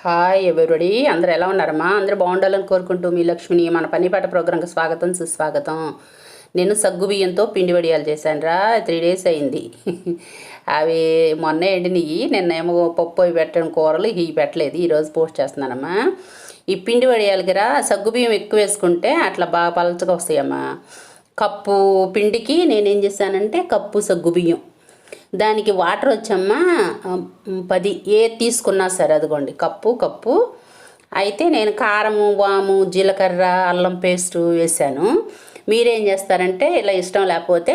Hi everybody, అందరూ ఎలా ఉన్నారమ్మా? అందరూ బాగుండాలని కోరుకుంటూ మీ లక్ష్మిని మన పనిపాట ప్రోగ్రాంకి స్వాగతం సుస్వాగతం. నేను సగ్గు బియ్యంతో పిండి వడియాలు చేశానురా. 3 days అయింది. అవి మొన్న ఎండినవి, నిన్నేమో పప్పు అవి పెట్టడం, కూరలు ఇవి పెట్టలేదు. ఈరోజు పోస్ట్ చేస్తున్నానమ్మా. ఈ పిండి వడియాలకి సగ్గు బియ్యం ఎక్కువ వేసుకుంటే అట్లా బాగా పలచగా వస్తాయమ్మా. కప్పు పిండికి నేనేం చేశానంటే కప్పు సగ్గు బియ్యం, దానికి వాటర్ వచ్చమ్మా 10 తీసుకున్నా సరే, అదిగోండి కప్పు. అయితే నేను కారము, వాము, జీలకర్ర, అల్లం పేస్టు వేసాను. మీరేం చేస్తారంటే ఇలా ఇష్టం లేకపోతే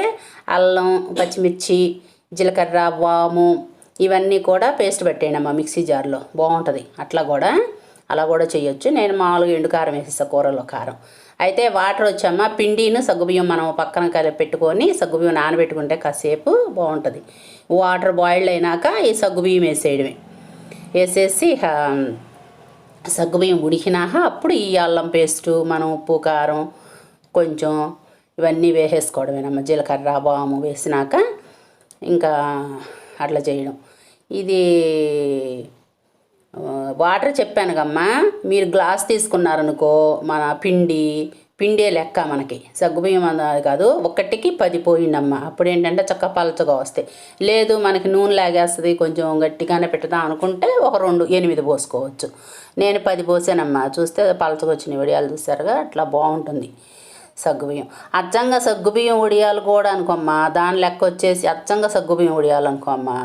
అల్లం, పచ్చిమిర్చి, జీలకర్ర, వాము ఇవన్నీ కూడా పేస్ట్ పెట్టేయండి మిక్సీ జార్లో, బాగుంటుంది. అలా కూడా చేయొచ్చు. నేను మామూలుగా ఎండు కారం వేసేస్తా కూరలో కారం. అయితే వాటర్ వచ్చామా పిండిను సగ్గుబియ్యం మనం పక్కన పెట్టుకొని సగ్గుబియ్యం నానబెట్టుకుంటే కాసేపు బాగుంటుంది. వాటర్ బాయిల్డ్ అయినాక ఈ సగ్గుబియ్యం వేసేయడమే. వేసేసి సగ్గుబియ్యం ఉడికినాక అప్పుడు ఈ అల్లం పేస్టు, మనం ఉప్పు, కారం కొంచెం ఇవన్నీ వేసేసుకోవడమేనమ్మా. జీలకర్ర, వాము వేసినాక ఇంకా అట్లా చేయడం. ఇది వాటర్ చెప్పాను కమ్మా, మీరు గ్లాస్ తీసుకున్నారనుకో మన పిండే లెక్క. మనకి సగ్గుబియ్యం అన్నది కాదు, 1కి 10 పోయిండమ్మా. అప్పుడు ఏంటంటే చక్క పలచగా వస్తాయి. లేదు మనకి నూనె లాగేస్తుంది, కొంచెం గట్టిగానే పెట్టుదాం అనుకుంటే ఒక 2 8 పోసుకోవచ్చు. నేను 10 పోసానమ్మా. చూస్తే పలచగా వచ్చిన వడియాలు చూసారుగా, అట్లా బాగుంటుంది సగ్గుబియ్యం. అచ్చంగా సగ్గుబియ్యం వడియాలు కూడా అనుకోమ్మా, దాని లెక్క వచ్చేసి అచ్చంగా సగ్గుబియ్యం వడియాలు అనుకోమ్మా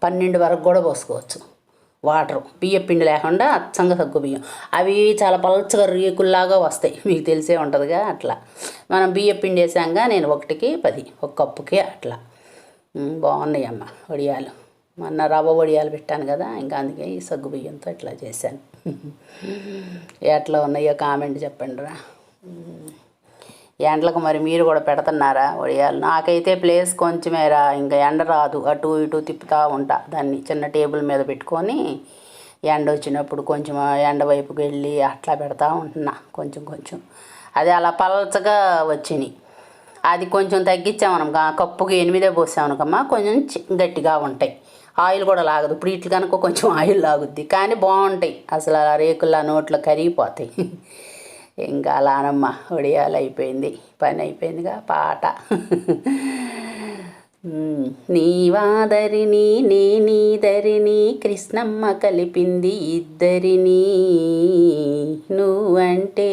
12 వరకు కూడా పోసుకోవచ్చు. వాటరు బియ్యం పిండి లేకుండా అచ్చంగా సగ్గుబియ్యం. అవి చాలా పలచగా రేకుల్లాగా వస్తాయి, మీకు తెలిసే ఉంటుందిగా. అట్లా మనం బియ్యం పిండి వేసాంగా, నేను 1కి 10 ఒక కప్పుకి అట్లా బాగున్నాయి అమ్మ వడియాలు. మొన్న రవ్వ వడియాలు పెట్టాను కదా, ఇంకా అందుకే ఈ సగ్గుబియ్యంతో ఇట్లా చేశాను. ఎట్లా ఉన్నాయో కామెంట్ చెప్పండి రా. ఎండలకు మరి మీరు కూడా పెడుతున్నారా వడియాలు? నాకైతే ప్లేస్ కొంచెమేరా, ఇంకా ఎండ రాదు, అటు ఇటు తిప్పుతూ ఉంటా దాన్ని. చిన్న టేబుల్ మీద పెట్టుకొని ఎండ వచ్చినప్పుడు కొంచెం ఎండ వైపుకి వెళ్ళి అట్లా పెడతా ఉంటున్నా కొంచెం. అది అలా పలచగా వచ్చినాయి. అది కొంచెం తగ్గించామనుకో, కప్పుకి 8 పోసామనుకమ్మా కొంచెం గట్టిగా ఉంటాయి. ఆయిల్ కూడా లాగదు. ఇప్పుడు ఇట్లు కనుక కొంచెం ఆయిల్ లాగుద్ది, కానీ బాగుంటాయి. అసలు అలా రేకుల్లా నోట్లో కరిగిపోతాయి. ఇంకా అలానమ్మ వడియాలు అయిపోయింది, పని అయిపోయిందిగా. పాట నీవాదరిని నేనీదరిని కృష్ణమ్మ కలిపింది ఇద్దరిని, నువ్వంటే